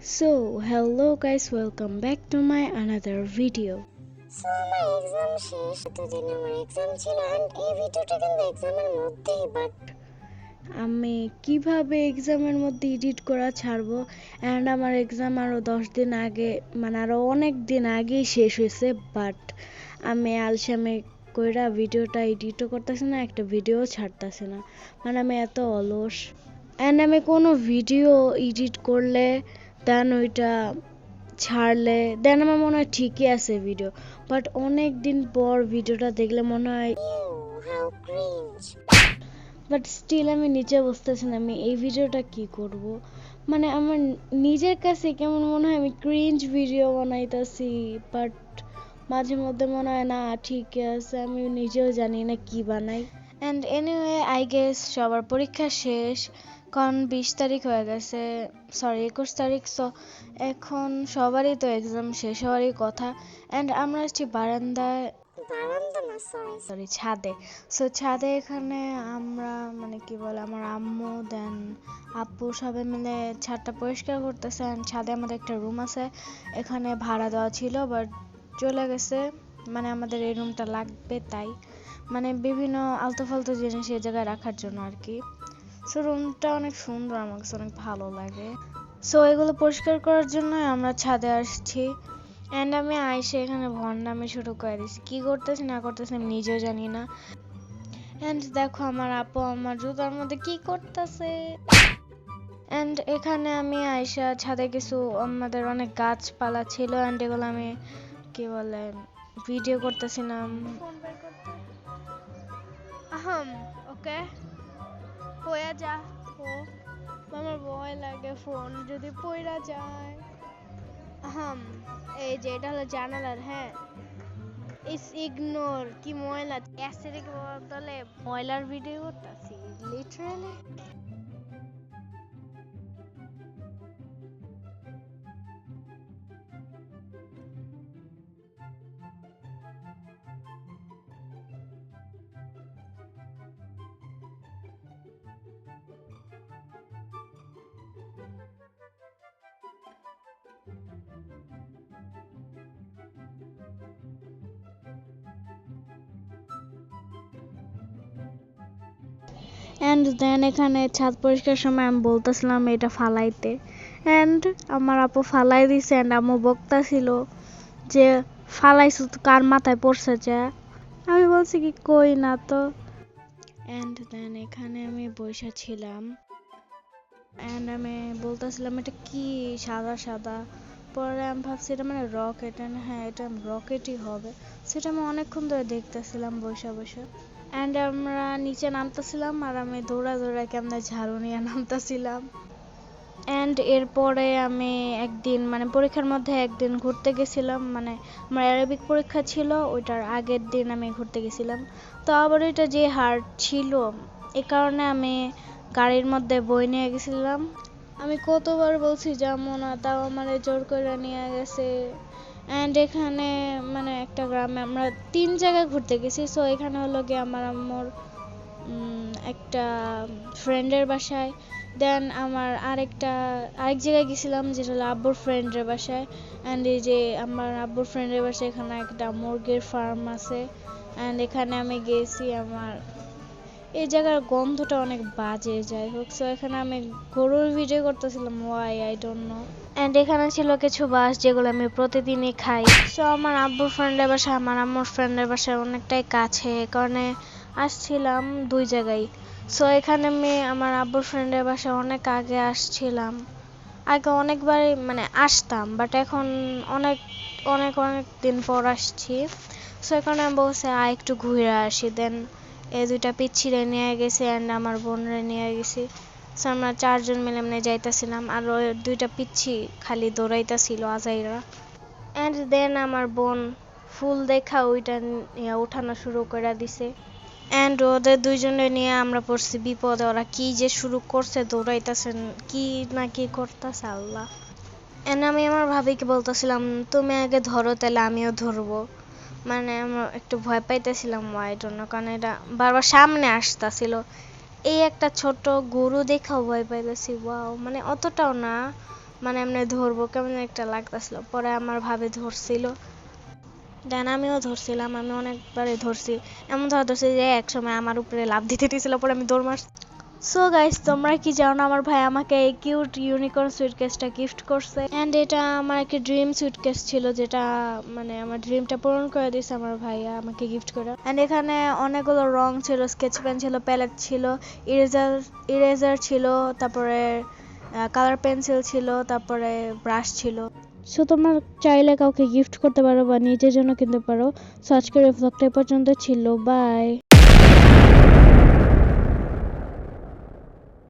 So, hello guys, welcome back to my another video. আমার exam শেষ এতদিন আমার এক্সাম ছিল এন্ড এই ভিডিওটা কিন্তু এক্সামের মধ্যেই বাট আমি কিভাবে এক্সামের মধ্যে এডিট করা ছাড়বো এন্ড আমার এক্সাম আরো 10 দিন আগে মানে আরো অনেক দিন আগেই শেষ হয়েছে বাট আমি আলসামে কইরা ভিডিওটা এডিটও করতেছি না, একটা ভিডিও ছাড়তেছি না, মানে আমি এত অলস। এন্ড আমি কোনো ভিডিও এডিট করলে দেন ওইটা ছাড়লে দেন আমার মনে হয় ঠিকই আছে ভিডিও, বাট অনেক দিন পর ভিডিওটা দেখলে মনে হয় হাউ ক্রিঞ্জ। বাট স্টিল আমি নিচে বুঝতেছি না আমি এই ভিডিওটা কি করব। মানে আমার নিজের কাছে কেমন মনে হয় আমি ক্রিঞ্জ ভিডিও বানাইতেছি, বাট মাঝে মধ্যে মনে হয় না ঠিক আছে, আমি নিজেও জানি না কি বানাই। অ্যান্ড এনিওয়ে আই গেস সবার পরীক্ষা শেষ, কারণ 20 তারিখ হয়ে গেছে, সরি 21 তারিখ। সো এখন সবারই তো এক্সাম শেষ হওয়ারই কথা। অ্যান্ড আমরা আসছি বারান্দায়, বারান্দা না সরি ছাদে। সো ছাদে এখানে আমরা মানে কি বলে আমার আম্মু দেন আপু সবাই মিলে ছাদটা পরিষ্কার করতেছে। ছাদে আমাদের একটা রুম আছে, এখানে ভাড়া দেওয়া ছিল বাট চলে গেছে, মানে আমাদের এই রুমটা লাগবে তাই, মানে বিভিন্ন আলতু ফালতু জিনিস এই জায়গায় রাখার জন্য আর কি। সো রুমটা অনেক সুন্দর, আমার কাছে অনেক ভালো লাগে। সো এগুলো পরিষ্কার করার জন্য আমরা ছাদে আসছি। অ্যান্ড আমি আইসে এখানে ভন্ডামি শুরু করে দিছি, কি করতেছি না করতেছি আমি নিজেও জানি না। অ্যান্ড দেখো আমার আপু আমার জুতার মধ্যে কি করতেছে। অ্যান্ড এখানে আমি আইসা ছাদে কিছু আমাদের অনেক গাছপালা ছিল অ্যান্ড এগুলো আমি কি বলে ভিডিও করতেছিলাম। ওকে পয়া যা, আমার ভয় লাগে ফোন যদি পড়া যায়। এই যে এটা হলো জানালার, হ্যাঁ ইস ইগনোর, কি ময়লা অ্যাসিডিক বদলে ময়লার ভিডিও করতেছি লিটারালি। অ্যান্ড দেন এখানে ছাদ পরিষ্কার সময় আমি বলতেছিলাম এটা ফালাইতে, অ্যান্ড আমার আপু ফালাই দিছে অ্যান্ড আম্মু বকতাছিল যে ফালাইছো তো কার মাথায় পড়ছে যা। আমি বলছি কি কই না তো। অ্যান্ড দেন এখানে আমি বসে ছিলাম অ্যান্ড আমি বলতেছিলাম এটা কি সাদা সাদা, পরে আমি ভাবছি এটা মানে রকেট, অ্যান্ড হ্যাঁ এটা রকেটই হবে। সেটা আমি অনেকক্ষণ ধরে দেখতেছিলাম বসে বসে। অ্যান্ড আমরা নিচে নামতেছিলাম আর আমি দৌড়া দৌড়া কেমনে ঝাড়ু নিয়ে নামতেছিলাম। অ্যান্ড এরপরে আমি একদিন মানে পরীক্ষার মধ্যে একদিন ঘুরতে গেছিলাম, মানে আমার অ্যারাবিক পরীক্ষা ছিল ওইটার আগের দিন আমি ঘুরতে গেছিলাম। তো আবার ওইটা যে হার্ড ছিল এ কারণে আমি গাড়ির মধ্যে বই নিয়ে গেছিলাম। আমি কতবার বলছি যাবো না, তাও আমার জোর করে নিয়ে গেছে। অ্যান্ড এখানে মানে একটা গ্রামে আমরা 3 জায়গায় ঘুরতে গেছি। সো এখানে হলো গিয়ে আমার আম্মুর একটা ফ্রেন্ডের বাসায়, দেন আমার আরেক জায়গায় গেছিলাম যেটা হলো আব্বুর ফ্রেন্ডের বাসায়। অ্যান্ড এই যে আমার আব্বুর ফ্রেন্ডের বাসায় এখানে একটা মুরগির ফার্ম আছে অ্যান্ড এখানে আমি গেছি। আমার এই জায়গার গন্ধটা অনেক বাজে, যাই হোক। সো এখানে আমি গরুর ভিডিও করতেছিলাম, why I don't know. And এখানে ছিল কিছু বাস যেগুলো আমি প্রতিদিনই খাই। সো আমার আব্বুর ফ্রেন্ডের বাসা আমার আম্মুর ফ্রেন্ডের বাসায় অনেকটাই কাছে, কারণে আসছিলাম 2 জায়গায়। সো এখানে আমি আমার আব্বুর ফ্রেন্ডের বাসায় অনেক আগে আসছিলাম, আগে অনেকবারই মানে আসতাম, বাট এখন অনেক অনেক অনেক দিন পর আসছি। সো এখানে আমি বলছি একটু ঘুরে আসি। দেন এই 2টা পিচ্ছিরে নিয়ে গেছি অ্যান্ড আমার বোনরে নিয়ে গেছি। সো আমরা 4 জন মিলে এমনি যাইতেছিলাম আর ওই 2টা পিচ্ছি খালি দৌড়াইতেছিল আজাইরা। অ্যান্ড দেন আমার বোন ফুল দেখা ওইটা উঠানো শুরু করে দিছে অ্যান্ড ওদের 2 জনের নিয়ে আমরা পড়ছি বিপদে। ওরা কি যে শুরু করছে, দৌড়াইতেছেন কি না কি করতেছে আল্লাহ। অ্যান্ড আমি আমার ভাবিকে বলতেছিলাম তুমি আগে ধরো তাহলে আমিও ধরবো, মানে আমরা একটু ভয় পাইতেছিলাম ওয়াই জন্য, কারণ এটা বারবার সামনে আসতেছিল। এই একটা ছোট গরু দেখাও ভয় পাইতেছি, ওয়াও, মানে অতটাও না, মানে এমনি ধরবো কেমন একটা লাগতেছিল, পরে আমার ভাবে ধরছিল, দেন আমিও ধরছিলাম, আমি অনেকবারই ধরছি, এমন ধরছি যে একসময় আমার উপরে লাফ দিতে দিয়েছিল, পরে আমি দৌড় মারছি। সো গাইস, তোমরা কি জানো আমার ভাই আমাকে এই কিউট ইউনিকর্ন সুটকেসটা গিফট করছে, এন্ড এটা আমার একটা ড্রিম সুটকেস ছিল, যেটা মানে আমার ড্রিমটা পূরণ করে দিয়েছে আমার ভাইয়া আমাকে গিফট করে। এন্ড এখানে অনেকগুলো রং ছিল, স্কেচ পেন ছিল, প্যালেট ছিল, ইরেজার ছিল, তারপরে কালার পেন্সিল ছিল, তারপরে ব্রাশ ছিল। সো তোমরা চাইলে কাউকে গিফট করতে পারো বা নিজের জন্য কিনতে পারো। সো আজকের এই ভ্লগটা পর্যন্ত ছিল, বাই।